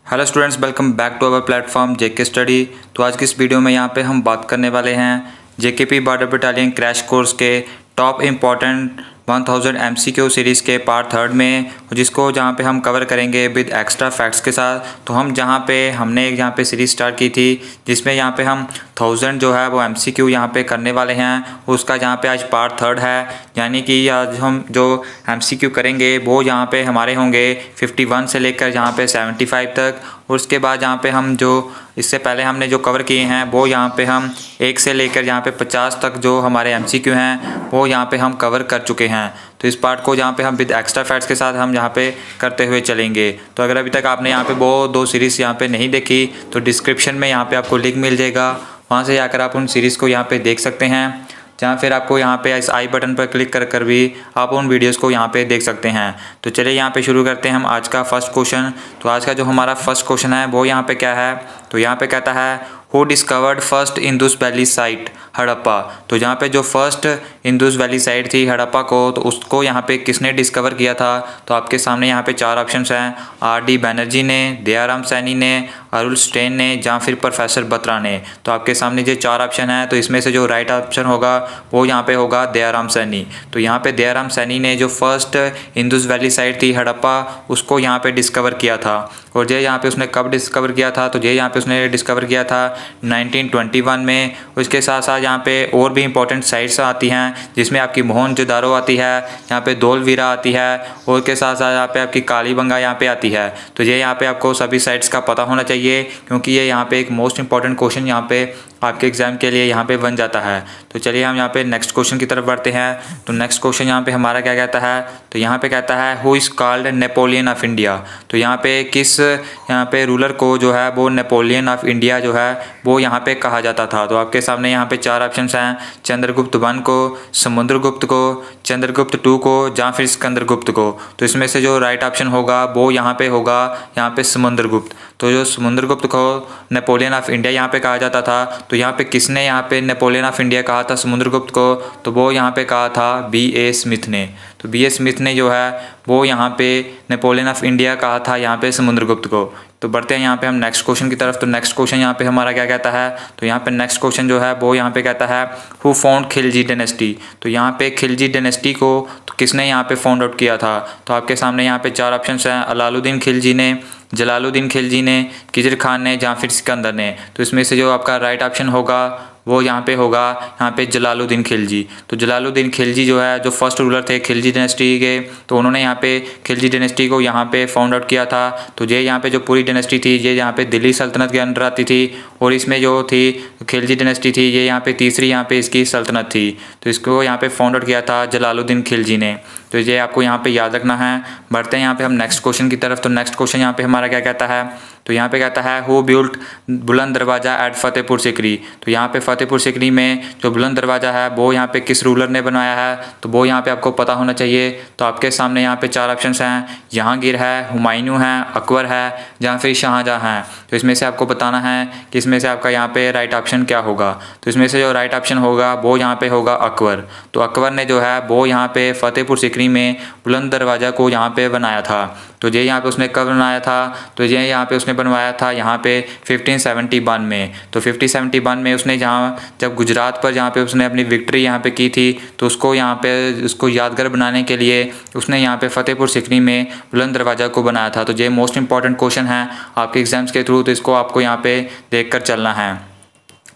Hello students, welcome back to our platform JK study. तो आज की इस वीडियो में यहाँ पे हम बात करने वाले हैं JKP border battalion crash course के टॉप इम्पॉर्टेंट 1000 एमसीक्यू सीरीज़ के पार्ट 3 में, जिसको जहाँ पे हम कवर करेंगे विद एक्स्ट्रा फैक्ट्स के साथ। तो हम जहाँ पे हमने यहाँ पे सीरीज़ स्टार्ट की थी जिसमें यहाँ पे हम 1000 जो है वो एमसीक्यू यहाँ पे करने वाले हैं, उसका जहाँ पे आज पार्ट 3 है। यानी कि आज हम जो एमसीक्यू करेंगे वो यहाँ पे हमारे होंगे 51 से लेकर यहाँ पे 75 तक। और उसके बाद यहाँ पे हम जो इससे पहले हमने जो कवर किए हैं वो यहाँ पे हम 1 से लेकर यहाँ पे 50 तक जो हमारे एमसीक्यू हैं वो यहाँ पे हम कवर कर चुके हैं। तो इस पार्ट को यहाँ पे हम विद एक्स्ट्रा फैक्ट्स के साथ हम यहाँ पे करते हुए चलेंगे। तो अगर अभी तक आपने यहाँ पे वो 2 सीरीज़ यहाँ पे नहीं देखी तो डिस्क्रिप्शन में यहाँ पे आपको लिंक मिल जाएगा, वहाँ से जाकर आप उन सीरीज़ को यहाँ पे देख सकते हैं। जहाँ फिर आपको यहाँ पे इस आई बटन पर क्लिक कर कर भी आप उन वीडियोस को यहाँ पे देख सकते हैं। तो चलिए यहाँ पे शुरू करते हैं हम आज का फर्स्ट क्वेश्चन। तो आज का जो हमारा फर्स्ट क्वेश्चन है वो यहाँ पे क्या है, तो यहाँ पे कहता है who discovered first Indus valley site Harappa. तो जहाँ पे जो फर्स्ट इंदुस वैली साइट थी हड़प्पा को, तो उसको यहाँ पे किसने डिस्कवर किया था। तो आपके सामने यहाँ पे 4 ऑप्शंस हैं, आर.डी. बैनर्जी ने, दयाराम सैनी ने, अरुल स्टेन ने, या फिर प्रोफेसर बत्रा ने। तो आपके सामने जो 4 ऑप्शन है, तो इसमें से जो राइट ऑप्शन होगा वो यहाँ पे होगा दयाराम सैनी। तो यहाँ पे दयाराम सैनी ने जो फर्स्ट इंदुस वैली साइट थी हड़प्पा उसको यहाँ पे डिस्कवर किया था। और ये यहाँ पे उसने कब डिस्कवर किया था, तो ये यहाँ पे उसने डिस्कवर किया था 1921 में। उसके साथ साथ यहाँ पे और भी इंपॉर्टेंट साइट्स आती हैं जिसमें आपकी मोहनजोदारो आती है, यहाँ पे धौलवीरा आती है, और के साथ साथ यहाँ पे आपकी कालीबंगा यहाँ पे आती है। तो ये यहाँ पे आपको सभी साइट्स का पता होना चाहिए क्योंकि ये यहाँ पे एक मोस्ट इंपॉर्टेंट क्वेश्चन यहाँ पे आपके एग्जाम के लिए यहाँ पे बन जाता है। तो चलिए हम यहाँ पे नेक्स्ट क्वेश्चन की तरफ बढ़ते हैं। तो नेक्स्ट क्वेश्चन यहाँ पे हमारा क्या कहता है, तो यहाँ पे कहता है who is called Napoleon of India. तो यहाँ पे किस यहाँ पे रूलर को जो है वो नेपोलियन ऑफ इंडिया जो है वो यहाँ पे कहा जाता था। तो आपके सामने यहाँ पे 4 ऑप्शंस हैं, चंद्रगुप्त वन को, समुद्रगुप्त को, चंद्रगुप्त टू को, या फिर सिकंदरगुप्त को। तो इसमें से जो राइट ऑप्शन होगा वो यहाँ पे होगा यहाँ पे समुद्रगुप्त। तो जो समुद्रगुप्त को नेपोलियन ऑफ इंडिया यहाँ पे कहा जाता था, तो यहाँ पे किसने यहाँ पे नेपोलियन ऑफ इंडिया कहा था समुद्रगुप्त को, तो वो यहाँ पे कहा था B.A. स्मिथ ने। तो B.A. स्मिथ ने जो है वो यहाँ पे नेपोलियन ऑफ इंडिया कहा था यहाँ पे समुद्रगुप्त को। तो बढ़ते हैं यहाँ पे हम नेक्स्ट क्वेश्चन की तरफ। तो नेक्स्ट क्वेश्चन यहाँ पे हमारा क्या कहता है, तो यहाँ पे नेक्स्ट क्वेश्चन जो है वो यहाँ पे कहता है हु फाउंड खिलजी डायनेस्टी। तो यहाँ पे खिलजी डायनेस्टी को तो किसने यहाँ पे फाउंड आउट किया था। तो आपके सामने यहाँ पे 4 ऑप्शंस हैं, अलाउद्दीन खिलजी ने, जलालुद्दीन खिलजी ने, खिज़र खान ने, या फिर सिकंदर ने। तो इसमें से जो आपका राइट ऑप्शन होगा वो यहाँ पे होगा यहाँ पे जलालुद्दीन खिलजी। तो जलालुद्दीन खिलजी जो है जो फर्स्ट रूलर थे खिलजी डायनेस्टी के, तो उन्होंने यहाँ पे खिलजी डायनेस्टी को यहाँ पे फाउंड आउट किया था। तो ये यहाँ पे जो पूरी डायनेस्टी थी ये यहाँ पे दिल्ली सल्तनत के अंडर आती थी, और इसमें जो थी खिलजी डायनेस्टी थी ये यहाँ पे तीसरी यहाँ पे इसकी सल्तनत थी। तो इसको यहाँ पे फाउंड आउट किया था जलालुद्दीन खिलजी ने। तो ये आपको यहाँ पे याद रखना है। बढ़ते हैं यहाँ पे हम नेक्स्ट क्वेश्चन की तरफ। तो नेक्स्ट क्वेश्चन यहाँ पे हमारा क्या कहता है, तो यहाँ पे कहता है हु बिल्ट बुलंद दरवाज़ा एट फतेहपुर सिकरी। तो यहाँ पे फतेहपुर सिकरी में जो बुलंद दरवाज़ा है वो यहाँ पे किस रूलर ने बनवाया है, तो वो यहाँ पे आपको पता होना चाहिए। तो आपके सामने यहाँ पे 4 ऑप्शंस हैं, जहांगीर है, हुमायूं है, अकबर है, या फिर शाहजहाँ है। तो इसमें से आपको बताना है कि इसमें से आपका यहाँ पे राइट ऑप्शन क्या होगा। तो इसमें से जो राइट ऑप्शन होगा वो यहाँ पे होगा अकबर। तो अकबर ने जो है वो यहाँ पे फतेहपुर सिकरी में बुलंद दरवाज़ा को यहाँ पे बनाया था। तो ये यहाँ पे उसने कब बनाया था, तो ये यहाँ पे उसने बनवाया था यहाँ पे 1571 में। तो 1571 में उसने जहाँ जब गुजरात पर जहाँ पे उसने अपनी विक्ट्री यहाँ पे की थी, तो उसको यहाँ पे उसको यादगार बनाने के लिए उसने यहाँ पे फतेहपुर सिकरी में बुलंद दरवाज़ा को बनाया था। तो ये मोस्ट इंपॉर्टेंट क्वेश्चन है आपके एग्जाम्स के थ्रू, तो इसको आपको यहाँ पे देख कर चलना है।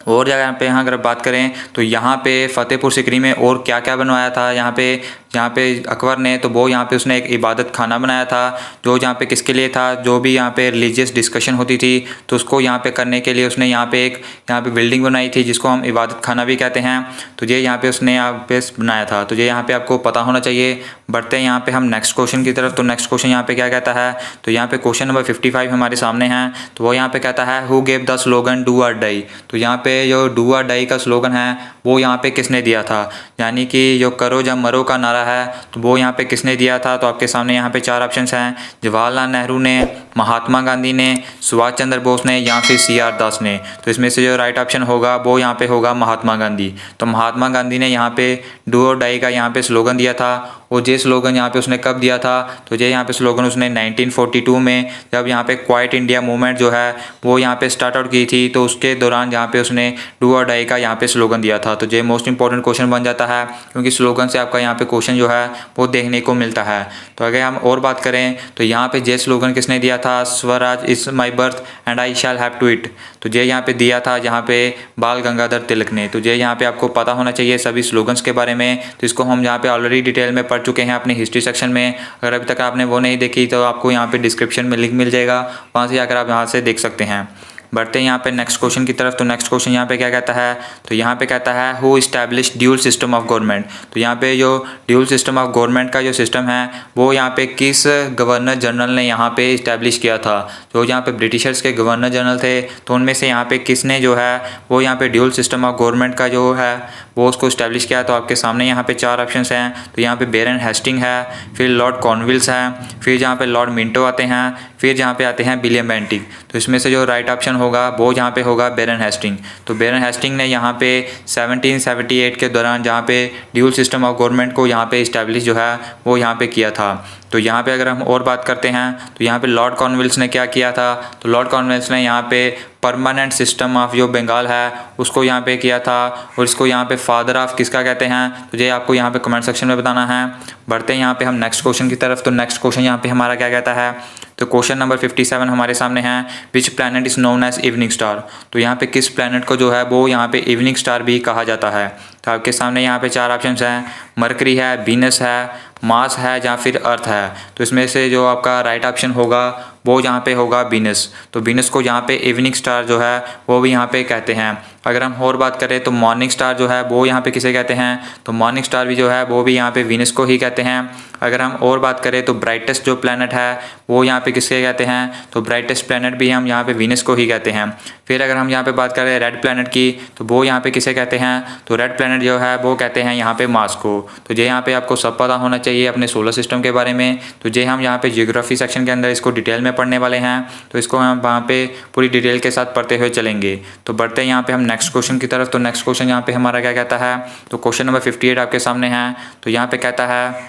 और जगह पे यहाँ अगर बात करें तो यहाँ पे फतेहपुर सिकरी में और क्या क्या बनवाया था यहाँ पे अकबर ने, तो वो यहाँ पे उसने एक इबादत खाना बनाया था जो यहाँ पे किसके लिए था, जो भी यहाँ पे रिलीजियस डिस्कशन होती थी तो उसको यहाँ पे करने के लिए उसने यहाँ पे बिल्डिंग बनाई थी जिसको हम इबादत खाना भी कहते हैं। तो ये यहाँ पे उसने यहाँ पे बनाया था। तो ये यहाँ पे आपको पता होना चाहिए। बढ़ते हैं यहाँ पे हम नेक्स्ट क्वेश्चन की तरफ। तो नेक्स्ट क्वेश्चन यहाँ पे क्या कहता है, तो यहाँ पे क्वेश्चन नंबर 55 हमारे सामने है। तो वो यहाँ पे कहता है who gave the slogan do और डाई। तो यहाँ पे जो डू और डाई का स्लोगन है वो यहाँ पे किसने दिया था, यानी कि जो करो या मरो का नारा है तो वो यहाँ पे किसने दिया था। तो आपके सामने यहाँ पे 4 ऑप्शंस हैं, जवाहरलाल नेहरू ने, महात्मा गांधी ने, सुभाष चंद्र बोस ने, या फिर C.R. दास ने। तो इसमें से जो राइट ऑप्शन होगा वो यहाँ पे होगा महात्मा गांधी। तो महात्मा गांधी ने यहाँ पे डू और डाई का यहाँ पे स्लोगन दिया था, वो ये स्लोगन यहाँ पे उसने कब दिया था, तो ये यहाँ पे स्लोगन उसने 1942 में जब यहाँ पे क्वाइट इंडिया मूवमेंट जो है वो यहाँ पे स्टार्ट आउट की थी, तो उसके दौरान यहाँ पे उसने डू और डाई का यहाँ पे स्लोगन दिया था। तो ये मोस्ट इंपॉर्टेंट क्वेश्चन बन जाता है, क्योंकि स्लोगन से आपका यहाँ पे क्वेश्चन जो है वो देखने को मिलता है। तो अगर हम और बात करें तो यहाँ पे ये स्लोगन किसने दिया था, Swaraj is my birth and I shall have to it. तो ये यहाँ पे दिया था यहाँ पे बाल गंगाधर तिलक ने। तो ये यहाँ पे आपको पता होना चाहिए सभी स्लोगन्स के बारे में। तो इसको हम यहाँ पे ऑलरेडी डिटेल में पढ़ चुके हैं अपने हिस्ट्री सेक्शन में। अगर अभी तक आपने वो नहीं देखी तो आपको यहाँ पे डिस्क्रिप्शन में लिंक मिल जाएगा, वहाँ से जाकर आप यहाँ से देख सकते हैं। बढ़ते हैं यहाँ पे नेक्स्ट क्वेश्चन की तरफ। तो नेक्स्ट क्वेश्चन यहाँ पे क्या कहता है, तो यहाँ पे कहता है who establish dual system of government. तो यहाँ पे जो ड्यूल सिस्टम ऑफ गवर्नमेंट का जो सिस्टम है वो यहाँ पे किस गवर्नर जनरल ने यहाँ पे इस्टेब्लिश किया था। जो यहाँ पे ब्रिटिशर्स के गवर्नर जनरल थे, तो उनमें से यहाँ पे किसने जो है वो यहाँ पे ड्यूल सिस्टम ऑफ गवर्नमेंट का जो है वो उसको इस्टेब्लिश किया। तो आपके सामने यहाँ पे 4 ऑप्शन हैं। तो यहाँ पे बेरन हेस्टिंग है, फिर लॉर्ड कॉर्नवालिस है, फिर जहाँ पे लॉर्ड मिंटो आते हैं, फिर जहाँ पे आते हैं विलियम बेंटिक। तो इसमें से जो राइट ऑप्शन होगा वो यहाँ पे होगा बेरन हेस्टिंग। तो बेरन हेस्टिंग ने यहाँ पे 1778 के दौरान जहाँ पे ड्यूल सिस्टम ऑफ गवर्नमेंट को यहाँ पे इस्टेब्लिश जो है वो यहाँ पे किया था। तो यहाँ पे अगर हम और बात करते हैं तो यहाँ पे लॉर्ड कॉर्नवालिस ने क्या किया था, तो लॉर्ड कॉर्नवालिस ने यहाँ पे परमानेंट सिस्टम ऑफ जो बंगाल है उसको यहाँ पे किया था, और इसको यहाँ पे फादर ऑफ किसका कहते हैं, तो ये आपको यहाँ पे कमेंट सेक्शन में बताना है। बढ़ते हैं यहाँ पे हम नेक्स्ट क्वेश्चन की तरफ। तो नेक्स्ट क्वेश्चन यहाँ पे हमारा क्या कहता है, तो क्वेश्चन नंबर 57 हमारे सामने है, which planet is known as evening star. तो यहाँ पे किस प्लैनेट को जो है वो यहाँ पे इवनिंग स्टार भी कहा जाता है। तो आपके सामने यहाँ पे 4 ऑप्शन हैं, मरकरी है, वीनस है, मार्स है या फिर अर्थ है। तो इसमें से जो आपका राइट ऑप्शन होगा वो यहाँ पे होगा वीनस। तो वीनस को यहाँ पे इवनिंग स्टार जो है वो भी यहाँ पे कहते हैं। अगर हम और बात करें तो मॉर्निंग स्टार जो है वो यहाँ पे किसे कहते हैं, तो मॉर्निंग स्टार भी जो है वो भी यहाँ पे वीनस को ही कहते हैं। अगर हम और बात करें तो ब्राइटेस्ट जो प्लैनेट है वो यहाँ पे किसके कहते हैं, तो ब्राइटेस्ट प्लैनेट भी हम यहाँ पे वीनस को ही कहते हैं। फिर अगर हम यहाँ पे बात करें रेड प्लैनेट की, तो वो यहाँ पे किसे कहते हैं, तो रेड प्लैनेट जो है वो कहते हैं यहाँ पे मार्स को। तो ये यहाँ पे आपको सब पता होना चाहिए अपने सोलर सिस्टम के बारे में। तो ये हम यहाँ पे जियोग्राफी सेक्शन के अंदर इसको डिटेल में पढ़ने वाले हैं, तो इसको हम वहाँ पे पूरी डिटेल के साथ पढ़ते हुए चलेंगे। तो बढ़ते हैं यहाँ पे हम नेक्स्ट क्वेश्चन की तरफ। तो नेक्स्ट क्वेश्चन यहाँ पे हमारा क्या कहता है, तो क्वेश्चन नंबर 58 आपके सामने है। तो यहाँ पे कहता है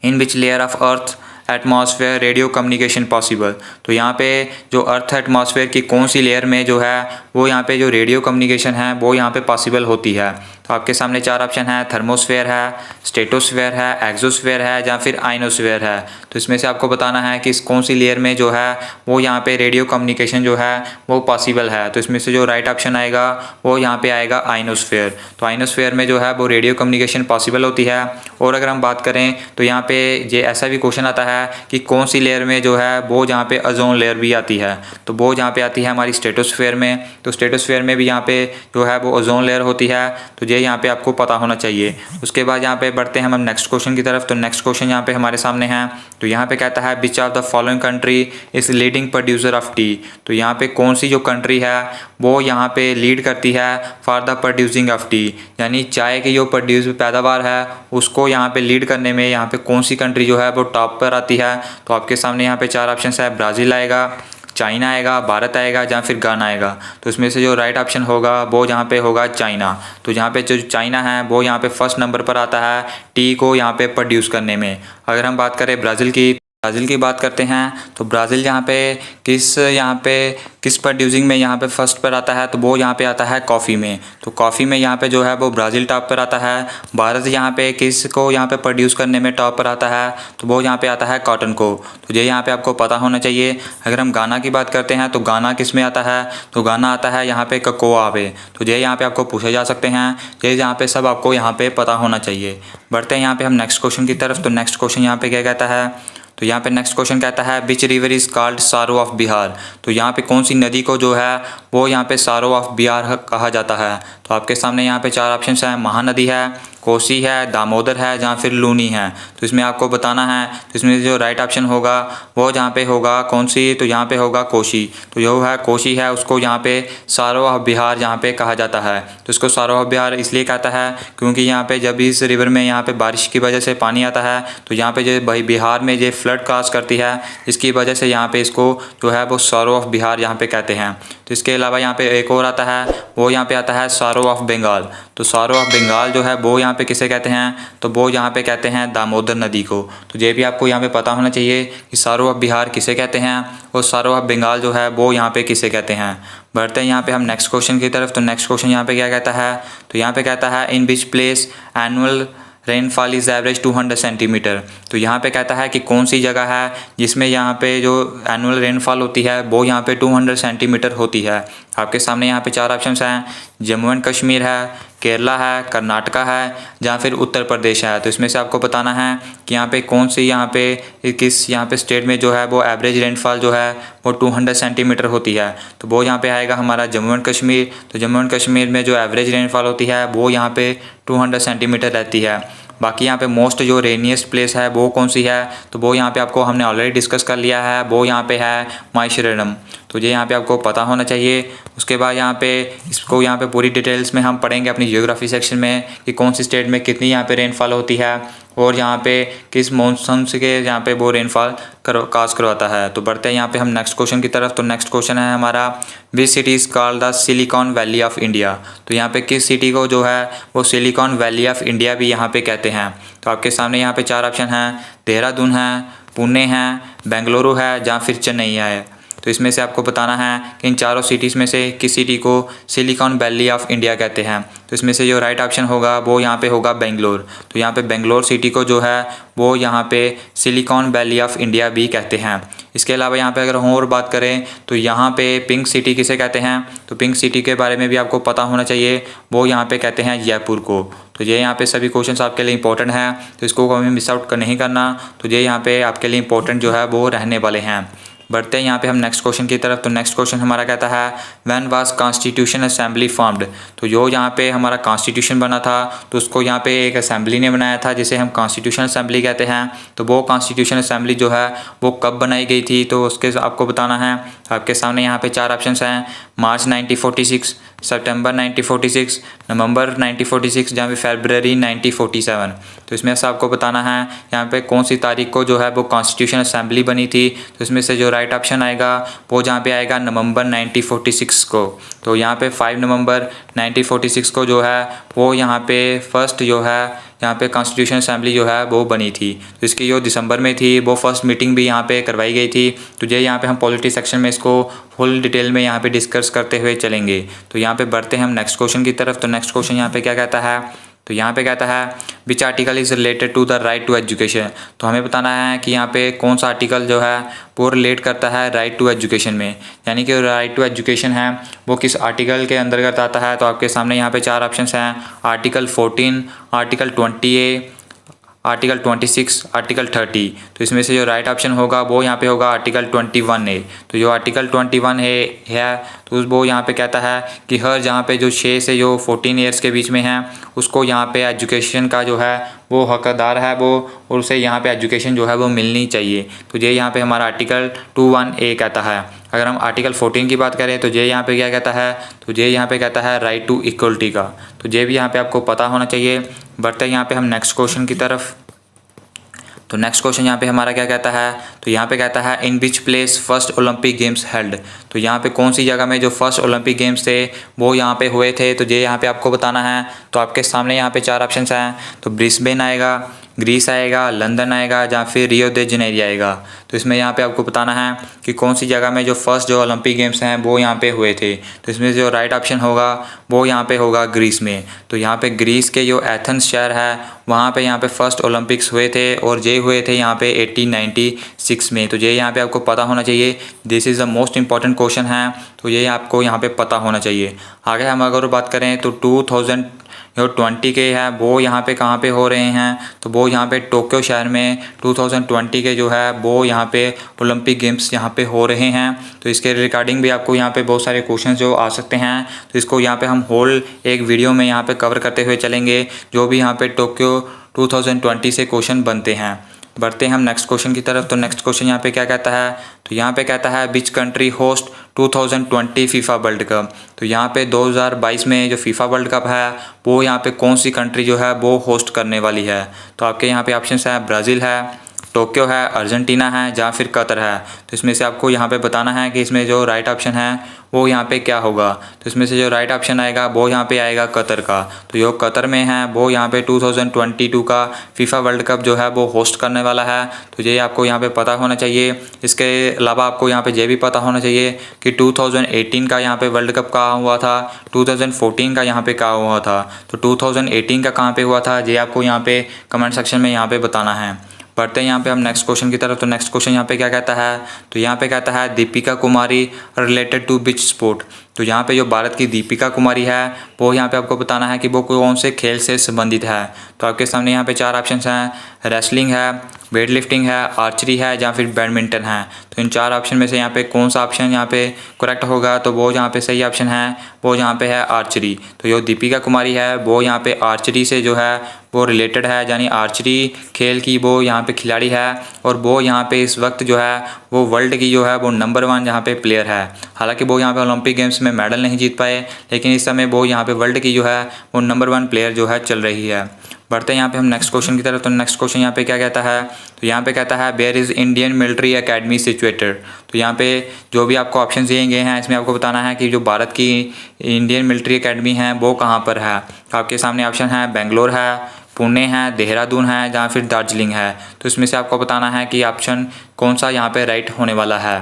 in which layer of earth atmosphere radio communication possible. तो यहाँ पे जो अर्थ एटमॉस्फेयर की कौन सी लेयर में जो है वो यहाँ पे जो रेडियो कम्युनिकेशन है वो यहाँ पे पॉसिबल होती है। तो आपके सामने 4 ऑप्शन है, थर्मोस्फेयर है, स्ट्रेटोस्फेयर है, एक्सोस्फेयर है या फिर आइनोस्फेयर है। तो इसमें से आपको बताना है कि कौन सी लेयर में जो है वो यहाँ पे रेडियो कम्युनिकेशन जो है वो पॉसिबल है। तो इसमें से जो राइट ऑप्शन आएगा वो यहाँ पे आएगा आइनोस्फेयर। तो आइनोस्फेयर में जो है वो रेडियो कम्युनिकेशन पॉसिबल होती है। और अगर हम बात करें तो यहाँ पे ये ऐसा भी क्वेश्चन आता है कि कौन सी लेयर में जो है वो जहाँ पे ओजोन लेयर भी आती है। तो वो जहाँ पे आती है हमारी स्ट्रेटोस्फेयर में। तो स्ट्रेटोस्फेयर में भी यहाँ पे जो है वो ओजोन लेयर होती है। तो ये यहाँ पे आपको पता होना चाहिए। उसके बाद यहाँ पे बढ़ते हैं हम नेक्स्ट क्वेश्चन की तरफ। तो नेक्स्ट क्वेश्चन यहाँ पे हमारे सामने है। तो यहाँ पे कहता है which of the following country is leading producer of T. तो यहाँ पे कौन सी जो कंट्री है वो यहाँ पे लीड करती है for the producing of T, यानी चाय की जो पैदावार है उसको यहाँ पे लीड करने में यहाँ पे कौन सी कंट्री जो है वो टॉप पर आती है। तो आपके सामने यहाँ पे 4 ऑप्शन है, ब्राज़ील आएगा, चाइना आएगा, भारत आएगा या फिर गाना आएगा। तो इसमें से जो राइट ऑप्शन होगा वो यहाँ पे होगा चाइना। तो यहाँ पे जो चाइना है वो यहाँ पे फर्स्ट नंबर पर आता है टी को यहाँ पे प्रोड्यूस करने में। अगर हम बात करें ब्राज़ील की बात करते हैं तो ब्राज़ील यहाँ पे किस प्रोड्यूसिंग में यहाँ पे फर्स्ट पर आता है, तो वो यहाँ पे आता है कॉफ़ी में। तो कॉफ़ी में यहाँ पे जो है वो ब्राज़ील टॉप पर आता है। भारत यहाँ पे किस को यहाँ पे प्रोड्यूस करने में टॉप पर आता है, तो वो यहाँ पे आता है कॉटन को। तो ये यहाँ पे आपको पता होना चाहिए। अगर हम गाना की बात करते हैं तो गाना किस में आता है, तो गाना आता है यहाँ पे कोकोआ पे। तो ये यहाँ पे आपको पूछे जा सकते हैं, ये यहाँ पे सब आपको यहाँ पे पता होना चाहिए। बढ़ते हैं यहाँ पे हम नेक्स्ट क्वेश्चन की तरफ। तो नेक्स्ट क्वेश्चन यहाँ पे क्या कहता है, तो यहाँ पे नेक्स्ट क्वेश्चन कहता है विच रिवर इज़ कॉल्ड सारो ऑफ बिहार। तो यहाँ पे कौन सी नदी को जो है वो यहाँ पे सारो ऑफ बिहार कहा जाता है। तो आपके सामने यहाँ पे 4 ऑप्शन हैं, महानदी है, कोसी है, दामोदर है या फिर लूनी है। तो इसमें आपको बताना है। तो इसमें जो राइट ऑप्शन होगा वो जहाँ पे होगा कौन सी, तो यहाँ पे होगा कोसी। तो जो है कोसी है उसको यहाँ पे सारो ऑफ बिहार यहाँ पे कहा जाता है। तो इसको सारो ऑफ बिहार इसलिए कहता है क्योंकि यहाँ पे जब इस रिवर में यहाँ पे बारिश की वजह से पानी आता है तो यहाँ पे जो भाई बिहार में जो फ्लड काज करती है, इसकी वजह से यहाँ पे इसको जो है वो सारो ऑफ बिहार यहाँ पे कहते हैं। तो इसके अलावा यहाँ पे एक और आता है, वो यहाँ पे आता है सारो ऑफ बंगाल। तो सारो ऑफ बंगाल जो है वो यहाँ पे किसे कहते हैं, तो वो यहाँ पे कहते हैं दामोदर नदी को। तो ये भी आपको यहाँ पे पता होना चाहिए कि सारो ऑफ बिहार किसे कहते हैं और सारो ऑफ बंगाल जो है वो यहाँ पे किसे कहते हैं। बढ़ते हैं यहाँ पे हम नेक्स्ट क्वेश्चन की तरफ। तो नेक्स्ट क्वेश्चन यहाँ पे क्या कहता है, तो यहाँ पे कहता है in which place annual rainfall is average 200 centimetre. तो यहाँ पे कहता है कि कौन सी जगह है जिसमें यहाँ पे जो एनुअल रेनफॉल होती है वो यहाँ पे 200 सेंटीमीटर होती है। आपके सामने यहाँ पे 4 ऑप्शंस हैं, जम्मू एंड कश्मीर है, केरला है, कर्नाटका है या फिर उत्तर प्रदेश है। तो इसमें से आपको बताना है कि यहाँ पे कौन सी किस यहाँ पे स्टेट में जो है वो एवरेज रेनफॉल जो है वो 200 सेंटीमीटर होती है। तो वो यहाँ पे आएगा हमारा जम्मू एंड कश्मीर। तो जम्मू एंड कश्मीर में जो एवरेज रेनफॉल होती है वो यहाँ पे 200 सेंटीमीटर रहती है। बाकी यहाँ पे मोस्ट जो रेनिएस्ट प्लेस है वो कौन सी है, तो वो यहाँ पे आपको हमने ऑलरेडी डिस्कस कर लिया है, वो यहाँ पे है माहेश्वरम। तो ये यहाँ पे आपको पता होना चाहिए। उसके बाद यहाँ पे इसको यहाँ पे पूरी डिटेल्स में हम पढ़ेंगे अपनी जियोग्राफी सेक्शन में कि कौन सी स्टेट में कितनी यहाँ पे रेनफॉल होती है और यहाँ पे किस मौसम से के यहाँ पे वो रेनफॉल काज करवाता है। तो बढ़ते हैं यहाँ पे हम नेक्स्ट क्वेश्चन की तरफ। तो नेक्स्ट क्वेश्चन है हमारा which city is called the silicon valley of India. तो यहाँ पे किस सिटी को जो है वो सिलिकॉन वैली ऑफ इंडिया भी यहाँ पे कहते हैं। तो आपके सामने यहाँ पे 4 ऑप्शन हैं, देहरादून है, पुणे है, बेंगलुरु है या फिर चेन्नई है। तो इसमें से आपको बताना है कि इन चारों सिटीज़ में से किस सिटी को सिलिकॉन वैली ऑफ इंडिया कहते हैं। तो इसमें से जो राइट ऑप्शन होगा वो यहाँ पे होगा बेंगलोर। तो यहाँ पे बेंगलोर सिटी को जो है वो यहाँ पे सिलिकॉन वैली ऑफ इंडिया भी कहते हैं। इसके अलावा यहाँ पे अगर हम और बात करें तो यहाँ पे पिंक सिटी किसे कहते हैं, तो पिंक सिटी के बारे में भी आपको पता होना चाहिए, वो यहाँ पे कहते हैं जयपुर को। तो ये यहाँ पे सभी क्वेश्चंस आपके लिए इंपॉर्टेंट हैं, तो इसको कभी मिस आउट नहीं करना। तो ये यहाँ पे आपके लिए इंपॉर्टेंट जो है वो रहने वाले हैं। बढ़ते हैं यहाँ पे हम नेक्स्ट क्वेश्चन की तरफ। तो नेक्स्ट क्वेश्चन हमारा कहता है when was constitution assembly formed. तो जो यहाँ पे हमारा कॉन्स्टिट्यूशन बना था तो उसको यहाँ पे एक असेंबली ने बनाया था जिसे हम कॉन्स्टिट्यूशन असेंबली कहते हैं। तो वो कॉन्स्टिट्यूशन असेंबली जो है वो कब बनाई गई थी, तो उसके आपको बताना है। आपके सामने यहाँ पे 4 ऑप्शन हैं, मार्च 1946, सितंबर 1946, नवंबर 1946 या फिर फरवरी 1947। तो इसमें से आपको बताना है यहाँ पे कौन सी तारीख को जो है वो कॉन्स्टिट्यूशन असेंबली बनी थी। तो इसमें से जो राइट ऑप्शन आएगा वो जहाँ पे आएगा नवंबर 1946 को। तो यहाँ पे 5 नवंबर 1946 को जो है वो यहाँ पे फर्स्ट जो है यहाँ पे कॉन्स्टिट्यूशन असेंबली जो है वो बनी थी। तो इसकी जो दिसंबर में थी वो फर्स्ट मीटिंग भी यहाँ पे करवाई गई थी। तो ये यहाँ पे हम पॉलिटी सेक्शन में इसको फुल डिटेल में यहाँ पे डिस्कस करते हुए चलेंगे। तो यहाँ पे बढ़ते हैं हम नेक्स्ट क्वेश्चन की तरफ। तो नेक्स्ट क्वेश्चन यहाँ पे क्या कहता है, तो यहाँ पे कहता है which article is related to the right to education. तो हमें बताना है कि यहाँ पे कौन सा आर्टिकल जो है वो रिलेट करता है राइट टू एजुकेशन में, यानी कि राइट टू एजुकेशन है वो किस आर्टिकल के अंतर्गत आता है। तो आपके सामने यहाँ पे 4 ऑप्शंस हैं, article 14, article 20A, article 26, article 30। तो इसमें से जो राइट ऑप्शन होगा वो यहाँ पे होगा आर्टिकल 21A। तो जो आर्टिकल 21A है तो वो यहाँ पे कहता है कि हर जहाँ पे जो 6 से जो 14 ईयर्स के बीच में है उसको यहाँ पे एजुकेशन का जो है वो हकदार है वो, और उसे यहाँ पे एजुकेशन जो है वो मिलनी चाहिए। तो ये यहाँ पे हमारा आर्टिकल 21A कहता है। अगर हम आर्टिकल 14 की बात करें तो ये यहाँ पे क्या कहता है, तो ये यहाँ पे कहता है राइट टू इक्वलिटी का। तो ये भी यहाँ पे आपको पता होना चाहिए। बढ़ते हैं यहाँ पे हम नेक्स्ट क्वेश्चन की तरफ। तो नेक्स्ट क्वेश्चन यहाँ पे हमारा क्या कहता है, तो यहाँ पे कहता है in which place first Olympic games held. तो यहाँ पे कौन सी जगह में जो फर्स्ट ओलंपिक गेम्स थे वो यहाँ पे हुए थे। तो ये यहाँ पे आपको बताना है। तो आपके सामने यहाँ पे 4 ऑप्शंस हैं, तो ब्रिस्बेन आएगा, ग्रीस आएगा, लंदन आएगा या फिर रियो दे जनेरियो आएगा। तो इसमें यहाँ पे आपको बताना है कि कौन सी जगह में जो फर्स्ट जो ओलंपिक गेम्स हैं वो यहाँ पे हुए थे। तो इसमें जो राइट ऑप्शन होगा वो यहाँ पे होगा ग्रीस में। तो यहाँ पे ग्रीस के जो एथेंस शहर है वहाँ पे यहाँ पे फर्स्ट ओलंपिक्स हुए थे और ये हुए थे यहाँ पे 1896 में। तो ये यहाँ पे आपको पता होना चाहिए। This is the most important question है, तो ये आपको यहाँ पे पता होना चाहिए। आगे हम अगर बात करें तो 2020 के है वो यहाँ पे कहाँ पे हो रहे हैं, तो वो यहाँ पे टोक्यो शहर में 2020 के जो है वो यहाँ पे ओलंपिक गेम्स यहाँ पे हो रहे हैं। तो इसके रिगार्डिंग भी आपको यहाँ पे बहुत सारे क्वेश्चन जो आ सकते हैं, तो इसको यहाँ पे हम होल एक वीडियो में यहाँ पे कवर करते हुए चलेंगे जो भी यहाँ पे टोक्यो 2020 से क्वेश्चन बनते हैं। बढ़ते हैं हम नेक्स्ट क्वेश्चन की तरफ। तो नेक्स्ट क्वेश्चन यहाँ पे क्या कहता है, तो यहाँ पे कहता है which country host 2020 FIFA world cup. तो यहाँ पे 2022 में जो फीफा वर्ल्ड कप है वो यहाँ पे कौन सी कंट्री जो है वो होस्ट करने वाली है। तो आपके यहाँ पे ऑप्शन है ब्राज़ील है, टोक्यो है, अर्जेंटीना है, या फिर कतर है। तो इसमें से आपको यहाँ पे बताना है कि इसमें जो राइट ऑप्शन है वो यहाँ पे क्या होगा। तो इसमें से जो राइट ऑप्शन आएगा वो यहाँ पे आएगा कतर का। तो जो कतर में है वो यहाँ पे 2022 का फीफा वर्ल्ड कप जो है वो होस्ट करने वाला है। तो ये आपको यहाँ पे पता होना चाहिए। इसके अलावा आपको यहाँ पे ये भी पता होना चाहिए कि 2018 का यहाँ पे वर्ल्ड कप कहाँ हुआ था, 2014 का यहाँ पे कहाँ हुआ था। तो 2018 का कहाँ पे हुआ था ये आपको यहाँ पे कमेंट सेक्शन में यहाँ पे बताना है। बढ़ते हैं यहाँ पे हम नेक्स्ट क्वेश्चन की तरफ। तो नेक्स्ट क्वेश्चन यहाँ पे क्या कहता है, तो यहाँ पे कहता है Deepika Kumari related to which sport. तो यहाँ पे जो भारत की दीपिका कुमारी है वो यहाँ पे आपको बताना है कि वो कौन से खेल से संबंधित है। तो आपके सामने यहाँ पे 4 ऑप्शंस हैं, रेसलिंग है, वेट लिफ्टिंग है, आर्चरी है, या फिर बैडमिंटन है। तो इन 4 ऑप्शन में से यहाँ पे कौन सा ऑप्शन यहाँ पे करेक्ट होगा, तो वो यहाँ पे सही ऑप्शन है वो यहाँ पे है आर्चरी। तो जो दीपिका कुमारी है वो यहाँ पे आर्चरी से जो है वो रिलेटेड है, यानी आर्चरी खेल की वो यहाँ पे खिलाड़ी है। और वो यहाँ पे इस वक्त जो है वो वर्ल्ड की जो है वो नंबर 1 यहाँ पे प्लेयर है। हालांकि वो यहाँ पे ओलंपिक गेम्स में मेडल नहीं जीत पाए, लेकिन इस समय वो यहाँ पे वर्ल्ड की जो है वो नंबर 1 प्लेयर जो है चल रही है। बढ़ते हैं यहाँ पे हम नेक्स्ट क्वेश्चन की तरफ। तो नेक्स्ट क्वेश्चन यहाँ पे क्या कहता है, तो यहाँ पे कहता है where is Indian military academy situated. तो यहाँ पे जो भी आपको ऑप्शन दिए गए हैं इसमें आपको बताना है कि जो भारत की इंडियन मिलिट्री एकेडमी है वो कहाँ पर है। तो आपके सामने ऑप्शन है बेंगलोर है, पुणे है, देहरादून है, या फिर दार्जिलिंग है। तो इसमें से आपको बताना है कि ऑप्शन कौन सा यहाँ पे राइट होने वाला है।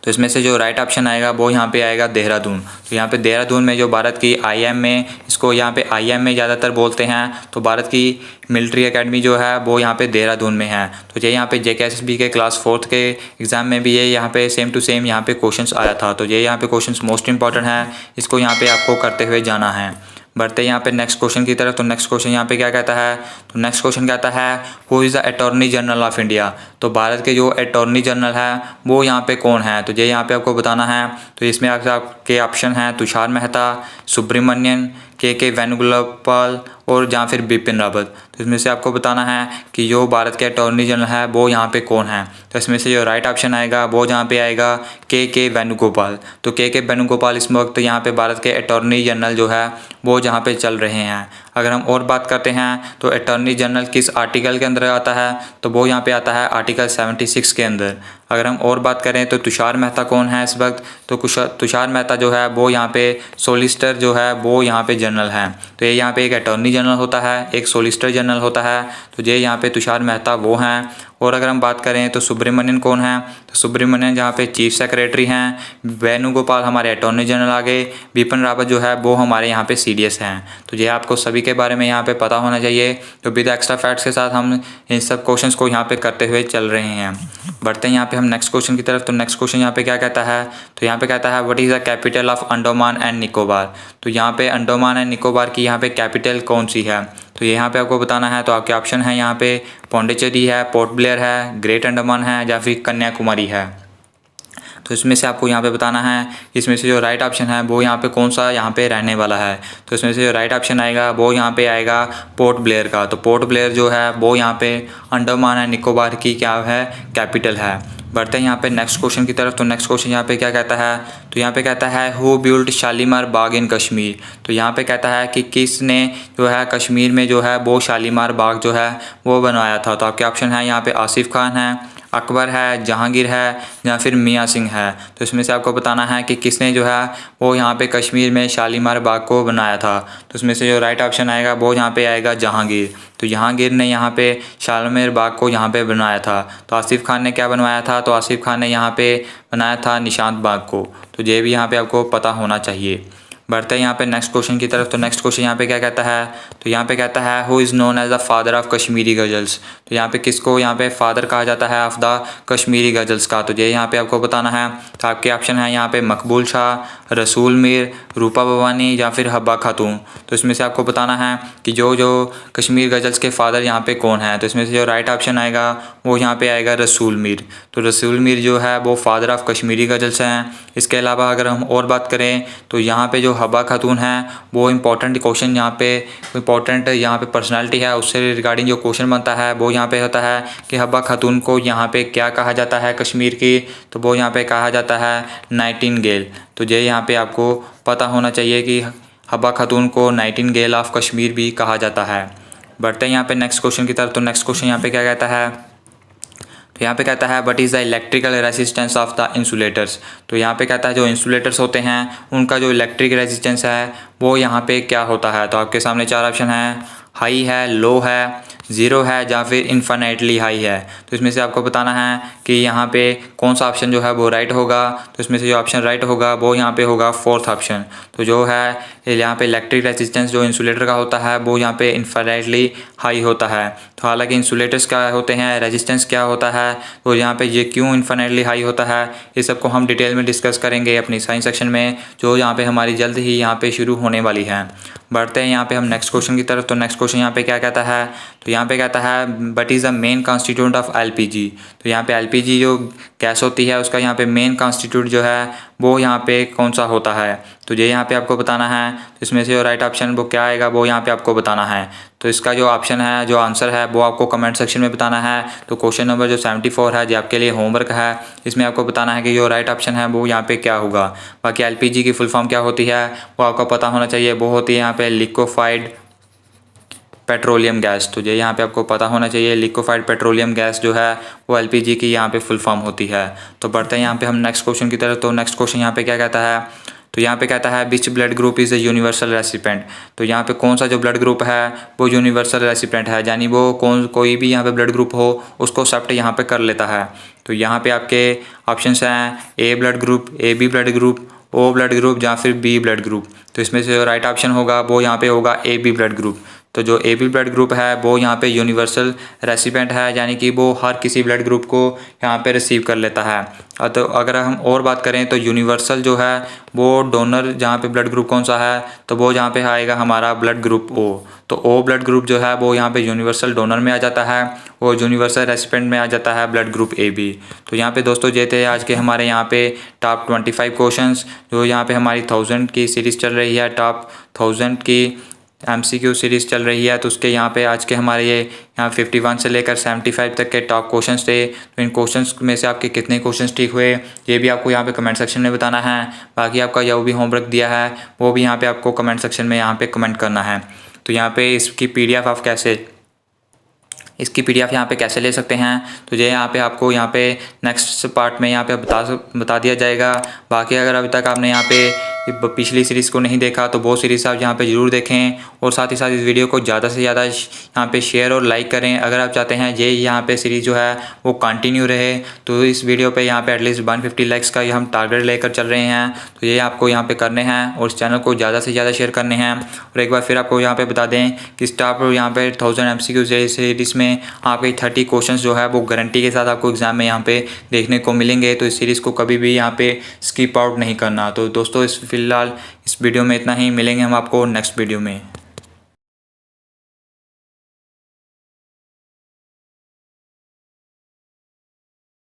तो इसमें से जो राइट ऑप्शन आएगा वो यहाँ पे आएगा देहरादून। तो यहाँ पे देहरादून में जो भारत की आईएम में, इसको यहाँ पे आईएम में ज़्यादातर बोलते हैं, तो भारत की मिलिट्री एकेडमी जो है वो यहाँ पे देहरादून में है। तो ये यहाँ पे JKSSB के क्लास 4th के एग्ज़ाम में भी ये यहाँ पे सेम टू सेम यहाँ पे क्वेश्चंस आया था। तो ये यहाँ पे क्वेश्चंस मोस्ट इंपॉर्टेंट है, इसको यहाँ पे आपको करते हुए जाना है। बढ़ते हैं यहाँ पे नेक्स्ट क्वेश्चन की तरफ। तो नेक्स्ट क्वेश्चन यहाँ पे क्या कहता है, तो नेक्स्ट क्वेश्चन कहता है who is the attorney general of India. तो भारत के जो अटॉर्नी जनरल है वो यहाँ पे कौन है, तो ये यहाँ पे आपको बताना है। तो इसमें आपके ऑप्शन हैं तुषार मेहता, सुब्रमण्यन, के वेणुगोपाल और या फिर बिपिन रावत। तो इसमें से आपको बताना है कि जो भारत के अटॉर्नी जनरल है वो यहाँ पे कौन है। तो इसमें से जो राइट ऑप्शन आएगा वो यहाँ पे आएगा के वेणुगोपाल। तो के वेणुगोपाल इस वक्त यहाँ पे भारत के अटॉर्नी जनरल जो है वो जहाँ पे चल रहे हैं। अगर हम और बात करते हैं तो अटॉर्नी जनरल किस आर्टिकल के अंदर आता है, तो वो यहाँ पे आता है आर्टिकल 76 के अंदर। अगर हम और बात करें तो तुषार मेहता कौन है इस वक्त, तो तुषार मेहता जो है वो यहाँ पे सोलिसिटर जो है वो यहाँ पे जनरल है। तो ये यहाँ पे एक अटॉर्नी जनरल होता है, एक सोलिसिटर जनरल होता है। तो ये यहाँ पे तुषार मेहता वो हैं। और अगर हम बात करें तो सुब्रमण्यन कौन है, तो सुब्रमण्यन जहाँ पे चीफ सेक्रेटरी हैं, वेणुगोपाल हमारे अटॉर्नी जनरल आ गए, बिपिन रावत जो है वो हमारे यहाँ पे CDS हैं। तो ये आपको सभी के बारे में यहाँ पे पता होना चाहिए। तो विद एक्स्ट्रा फैक्ट्स के साथ हम इन सब क्वेश्चंस को यहाँ पे करते हुए चल रहे हैं। बढ़ते हैं यहाँ पे हम नेक्स्ट क्वेश्चन की तरफ। तो नेक्स्ट क्वेश्चन यहाँ पे क्या कहता है, तो यहाँ पे कहता है what is the capital of Andaman and Nicobar. तो यहाँ पे अंडमान एंड निकोबार की यहाँ पे कैपिटल कौन सी है, तो यहाँ पे आपको बताना है। तो आपके ऑप्शन है यहाँ पे पौंडीचेरी है, पोर्ट ब्लेयर है, ग्रेट अंडमान है, या फिर कन्याकुमारी है। तो इसमें से आपको यहाँ पे बताना है इसमें से जो राइट ऑप्शन है वो यहाँ पे कौन सा यहाँ पे रहने वाला है। तो इसमें से जो राइट ऑप्शन आएगा वो यहाँ पे आएगा पोर्ट ब्लेयर का। तो पोर्ट ब्लेयर जो है वो यहाँ पे अंडमान एंड निकोबार की क्या है, कैपिटल है। बढ़ते हैं यहाँ पे नेक्स्ट क्वेश्चन की तरफ। तो नेक्स्ट क्वेश्चन यहाँ पे क्या कहता है, तो यहाँ पे कहता है हु बिल्ड शालीमार बाग इन कश्मीर। तो यहाँ पे कहता है कि किसने जो है कश्मीर में जो है वो शालीमार बाग जो है वो बनवाया था। तो आपके ऑप्शन है यहाँ पे आसिफ खान है, अकबर है, जहांगीर है, या फिर मियाँ सिंह है। तो इसमें से आपको बताना है कि किसने जो है वो यहाँ पे कश्मीर में शालीमार बाग को बनाया था। तो इसमें से जो राइट ऑप्शन आएगा वो यहाँ पे आएगा जहांगीर। तो जहांगीर ने यहाँ पे शालीमार बाग को यहाँ पे बनाया था। तो आसिफ खान ने क्या बनवाया था, तो आसिफ खान ने यहाँ पे बनाया था निशांत बाग को। तो ये भी यहाँ पे आपको पता होना चाहिए। बढ़ते हैं यहाँ पे नेक्स्ट क्वेश्चन की तरफ। तो नेक्स्ट क्वेश्चन यहाँ पे क्या कहता है, तो यहाँ पे कहता है who is known as the father of Kashmiri ghazals. तो यहाँ पे किसको यहाँ पे फादर कहा जाता है ऑफ द कश्मीरी गज़ल्स का। तो ये यहाँ पे आपको बताना है। तो आपके ऑप्शन है यहाँ पे मकबूल शाह, रसूल मीर, रूपा भवानी, या फिर हब्बा खातून। तो इसमें से आपको बताना है कि जो कश्मीर गज़ल्स के फादर यहाँ पे कौन है। तो इसमें से जो राइट ऑप्शन आएगा वो यहाँ पे आएगा रसूल मीर। तो रसूल मीर जो है वो फादर ऑफ कश्मीरी गज़ल्स हैं। इसके अलावा अगर हम और बात करें तो यहाँ पे जो हब्बा खातून है वो इम्पॉर्टेंट क्वेश्चन यहाँ पे इम्पॉर्टेंट यहाँ पे पर्सनालिटी है, उससे रिगार्डिंग जो क्वेश्चन बनता है वो यहाँ पे होता है कि हब्बा खातून को यहाँ पे क्या कहा जाता है कश्मीर की। तो वो यहाँ पे कहा जाता है नाइटिंगेल। तो ये यहाँ पे आपको पता होना चाहिए कि हब्बा खातून को नाइटिंगेल ऑफ कश्मीर भी कहा जाता है। बढ़ते हैं यहाँ पे नेक्स्ट क्वेश्चन की तरफ। तो नेक्स्ट क्वेश्चन यहाँ पे क्या कहता है, तो यहाँ पे कहता है what is the electrical resistance of the insulators. तो यहाँ पे कहता है जो इंसुलेटर्स होते हैं उनका जो इलेक्ट्रिक रेजिस्टेंस है वो यहाँ पे क्या होता है। तो आपके सामने 4 ऑप्शन है, हाई है, लो है, ज़ीरो है या फिर इन्फिनिटली हाई है। तो इसमें से आपको बताना है कि यहाँ पे कौन सा ऑप्शन जो है वो राइट होगा। तो इसमें से जो ऑप्शन राइट होगा वो यहाँ पे होगा फोर्थ ऑप्शन। तो जो है यहाँ पे इलेक्ट्रिक रेजिस्टेंस जो इंसुलेटर का होता है वो यहाँ पे इन्फिनिटली हाई होता है। तो हालांकि इंसुलेटर्स क्या होते हैं, रेजिस्टेंस क्या होता है, तो यहाँ पे ये क्यों इन्फिनिटली हाई होता है, ये सबको हम डिटेल में डिस्कस करेंगे अपनी साइंस सेक्शन में, जो यहाँ पे हमारी जल्द ही यहाँ पे शुरू होने वाली है। बढ़ते हैं यहाँ पे हम नेक्स्ट क्वेश्चन की तरफ। तो नेक्स्ट क्वेश्चन यहाँ पे क्या कहता है, तो यहाँ पे कहता है what is the main constituent of LPG. तो यहाँ पे एलपीजी जो गैस होती है उसका यहाँ पे मेन कॉन्स्टिट्यूट जो है वो यहाँ पे कौन सा होता है। तो ये यहाँ पे आपको बताना है। तो इसमें से जो राइट ऑप्शन वो क्या आएगा वो यहाँ पे आपको बताना है। तो इसका जो ऑप्शन है, जो आंसर है वो आपको कमेंट सेक्शन में बताना है। तो क्वेश्चन नंबर जो 74 है जो आपके लिए होमवर्क है, इसमें आपको बताना है कि जो राइट ऑप्शन है वो यहाँ पे क्या होगा। बाकी एलपीजी की फुल फॉर्म क्या होती है वो आपको पता होना चाहिए। वो होती है यहाँ पे लिक्विफाइड पेट्रोलियम गैस। तो ये यहाँ पे आपको पता होना चाहिए, लिक्विफाइड पेट्रोलियम गैस जो है वो एलपीजी की यहाँ पे फुल फॉर्म होती है। तो बढ़ते हैं यहाँ पे हम नेक्स्ट क्वेश्चन की तरफ। तो नेक्स्ट क्वेश्चन यहाँ पे क्या कहता है, तो यहाँ पे कहता है which blood group is a universal recipient. तो यहाँ पे कौन सा जो ब्लड ग्रुप है वो यूनिवर्सल रेसिपिएंट है, यानी वो कोई भी यहाँ पे ब्लड ग्रुप हो उसको एक्सेप्ट यहाँ पे कर लेता है। तो यहाँ पे आपके ऑप्शंस हैं A blood group, A B blood group, O blood group या फिर बी ब्लड ग्रुप। तो इसमें से जो राइट ऑप्शन होगा वो यहाँ पे होगा ए बी ब्लड ग्रुप। तो जो ए बी ब्लड ग्रुप है वो यहाँ पे यूनिवर्सल रेसिपिएंट है, यानी कि वो हर किसी ब्लड ग्रुप को यहाँ पे रिसीव कर लेता है। तो अगर हम और बात करें तो यूनिवर्सल जो है वो डोनर जहाँ पे ब्लड ग्रुप कौन सा है, तो वो यहाँ पे आएगा हमारा ब्लड ग्रुप ओ। तो ओ ब्लड ग्रुप जो है वो यहाँ पे यूनिवर्सल डोनर में आ जाता है, वो यूनिवर्सल रेसिपिएंट में आ जाता है ब्लड ग्रुप ए बी। तो यहाँ पे दोस्तों ये थे आज के हमारे यहाँ पे टॉप 25 क्वेश्चंस, जो यहाँ पे हमारी 1000 की सीरीज़ चल रही है, टॉप 1000 की MCQ सीरीज़ चल रही है। तो उसके यहाँ पे आज के हमारे ये यहाँ 51 से लेकर 75 तक के टॉप क्वेश्चंस थे। तो इन क्वेश्चंस में से आपके कितने क्वेश्चंस ठीक हुए ये भी आपको यहाँ पे कमेंट सेक्शन में बताना है। बाकी आपका जो भी होमवर्क दिया है वो भी यहाँ पे आपको कमेंट सेक्शन में यहाँ पे कमेंट करना है। तो यहाँ पे इसकी PDF आप इसकी PDF यहाँ पे कैसे ले सकते हैं, तो ये यहाँ पे आपको यहाँ पे नेक्स्ट पार्ट में यहाँ पे बता दिया जाएगा। बाकी अगर अभी तक आपने यहाँ पे पिछली सीरीज़ को नहीं देखा तो वो सीरीज़ आप यहाँ पे ज़रूर देखें, और साथ ही साथ इस वीडियो को ज़्यादा से ज़्यादा यहाँ पे शेयर और लाइक करें। अगर आप चाहते हैं ये यहाँ पे सीरीज़ जो है वो कंटिन्यू रहे, तो इस वीडियो पे यहाँ पे एटलीस्ट 150 लाइक्स का हम टारगेट लेकर चल रहे हैं। तो ये आपको यहाँ पे करने हैं और इस चैनल को ज़्यादा से ज़्यादा शेयर करने हैं। और एक बार फिर आपको यहाँ पे बता दें कि स्टाफ यहाँ पे 1000 MCQ सीरीज़ में आपके 30 क्वेश्चन जो है वो गारंटी के साथ आपको एग्ज़ाम में यहाँ पे देखने को मिलेंगे। तो इस सीरीज़ को कभी भी यहाँ पे स्किप आउट नहीं करना। तो दोस्तों फिलहाल इस वीडियो में इतना ही, मिलेंगे हम आपको नेक्स्ट वीडियो में।